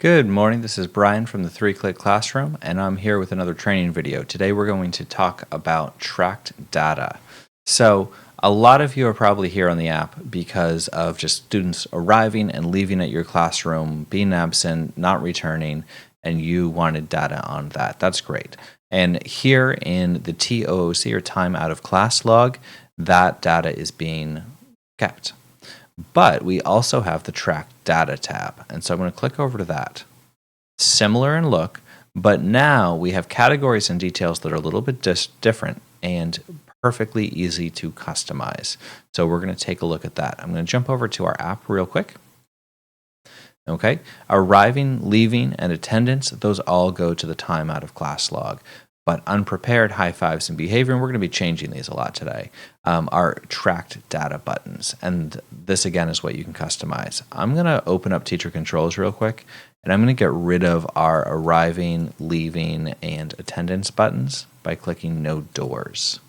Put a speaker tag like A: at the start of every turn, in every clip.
A: Good morning, this is Brian from the 3-Click Classroom, and I'm here with another training video. Today we're going to talk about tracked data. So a lot of you are probably here on the app because of just students arriving and leaving at your classroom, being absent, not returning, and you wanted data on that. That's great. And here in the TOOC, or time out of class log, that data is being kept. But we also have the track data tab. And so I'm going to click over to that. Similar in look, but now we have categories and details that are a little bit different and perfectly easy to customize. So we're going to take a look at that. I'm going to jump over to our app real quick. Okay, arriving, leaving, and attendance, those all go to the time out of class log. But unprepared, high fives, and behavior, and we're going to be changing these a lot today, are tracked data buttons. And this, again, is what you can customize. I'm going to open up teacher controls real quick, and I'm going to get rid of our arriving, leaving, and attendance buttons by clicking no doors.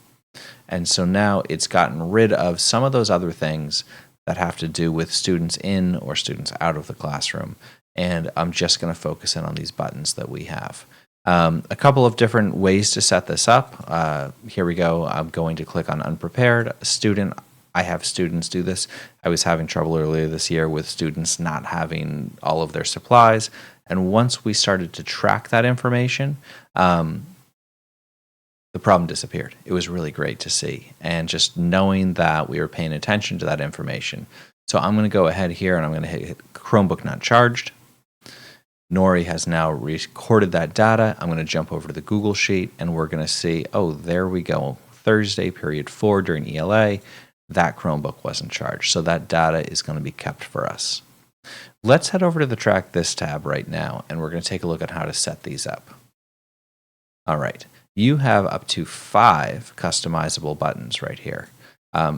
A: And so now it's gotten rid of some of those other things that have to do with students in or students out of the classroom. And I'm just going to focus in on these buttons that we have. A couple of different ways to set this up. Here we go. I'm going to click on unprepared student. I have students do this. I was having trouble earlier this year with students not having all of their supplies. And once we started to track that information, the problem disappeared. It was really great to see. And just knowing that we were paying attention to that information. So I'm going to go ahead here and I'm going to hit Chromebook not charged. Nori has now recorded that data. I'm going to jump over to the Google Sheet and we're going to see, oh, there we go. Thursday, period 4 during ELA, that Chromebook wasn't charged. So that data is going to be kept for us. Let's head over to the Track This tab right now and we're going to take a look at how to set these up. All right, you have up to 5 customizable buttons right here.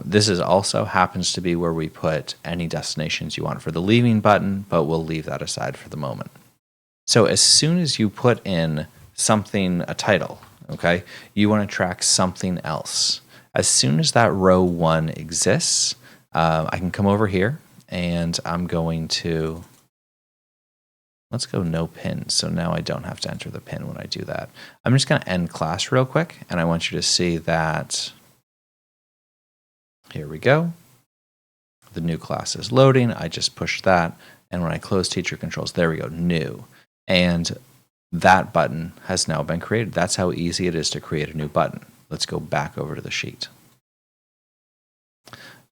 A: This is also happens to be where we put any destinations you want for the leaving button, but we'll leave that aside for the moment. So as soon as you put in something, a title, okay, you want to track something else. As soon as that row 1 exists, I can come over here and I'm going to, let's go no pin. So now I don't have to enter the pin when I do that. I'm just going to end class real quick and I want you to see that, here we go. The new class is loading. I just pushed that. And when I close teacher controls, there we go, new. And that button has now been created. That's how easy it is to create a new button. Let's go back over to the sheet.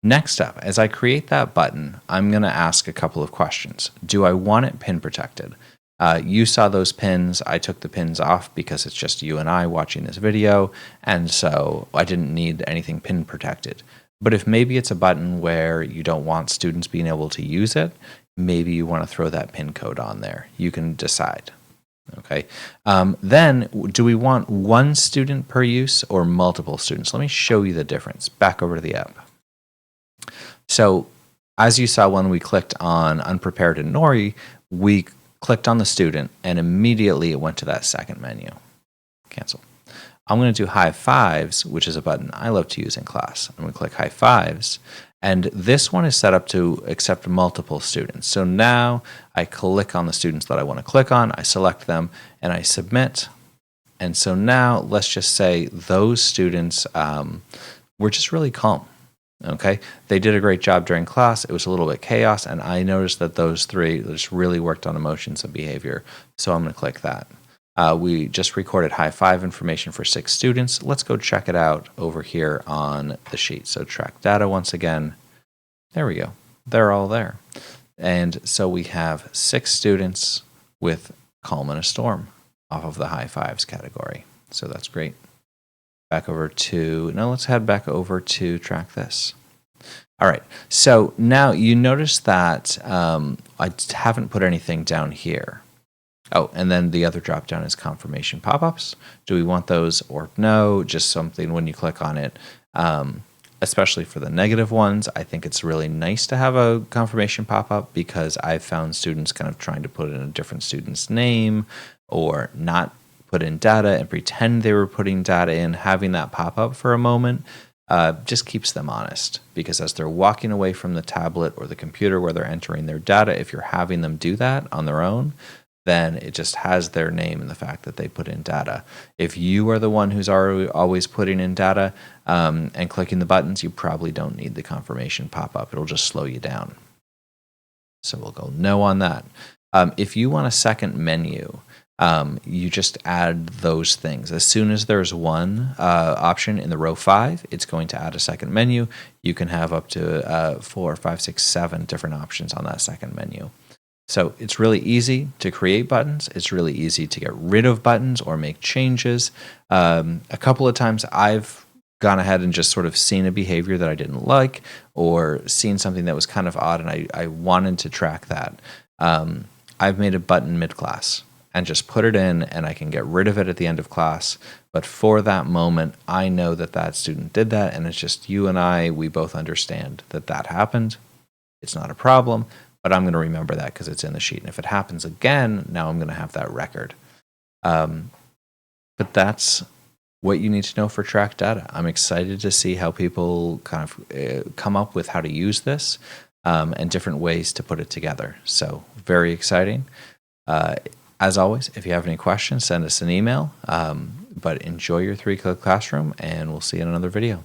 A: Next up, as I create that button, I'm going to ask a couple of questions. Do I want it pin protected? You saw those pins. I took the pins off because it's just you and I watching this video, and so I didn't need anything pin protected. But if maybe it's a button where you don't want students being able to use it, maybe you want to throw that pin code on there. You can decide. Okay. Then, do we want one student per use or multiple students? Let me show you the difference. Back over to the app. So, as you saw when we clicked on Unprepared and Nori, we clicked on the student and immediately it went to that second menu. Cancel. I'm going to do high fives, which is a button I love to use in class. I'm going to click high fives. And this one is set up to accept multiple students. So now I click on the students that I want to click on, I select them, and I submit. And so now let's just say those students were just really calm. Okay, they did a great job during class. It was a little bit chaos, and I noticed that those 3 just really worked on emotions and behavior. So I'm going to click that. We just recorded high five information for 6 students. Let's go check it out over here on the sheet. So track data once again. There we go. They're all there. And so we have 6 students with calm in a storm off of the high fives category. So that's great. Back over to, now let's head back over to track this. All right, so now you notice that I haven't put anything down here. Oh, and then the other drop down is confirmation pop-ups. Do we want those or no? Just something when you click on it, especially for the negative ones, I think it's really nice to have a confirmation pop-up because I've found students kind of trying to put in a different student's name or not put in data and pretend they were putting data in. Having that pop up for a moment just keeps them honest, because as they're walking away from the tablet or the computer where they're entering their data, if you're having them do that on their own, then it just has their name and the fact that they put in data. If you are the one who's always putting in data and clicking the buttons, you probably don't need the confirmation pop-up. It'll just slow you down. So we'll go no on that. If you want a second menu, you just add those things. As soon as there's one option in the row 5, it's going to add a second menu. You can have up to 4, 5, 6, 7 different options on that second menu. So it's really easy to create buttons. It's really easy to get rid of buttons or make changes. A couple of times I've gone ahead and just sort of seen a behavior that I didn't like, or seen something that was kind of odd, and I wanted to track that. I've made a button mid-class and just put it in, and I can get rid of it at the end of class. But for that moment, I know that that student did that, and it's just you and we both understand that that happened. It's not a problem, but I'm going to remember that because it's in the sheet. And if it happens again, now I'm going to have that record. But that's what you need to know for track data. I'm excited to see how people kind of come up with how to use this and different ways to put it together. So very exciting. As always, if you have any questions, send us an email. But enjoy your 3-Click Classroom, and we'll see you in another video.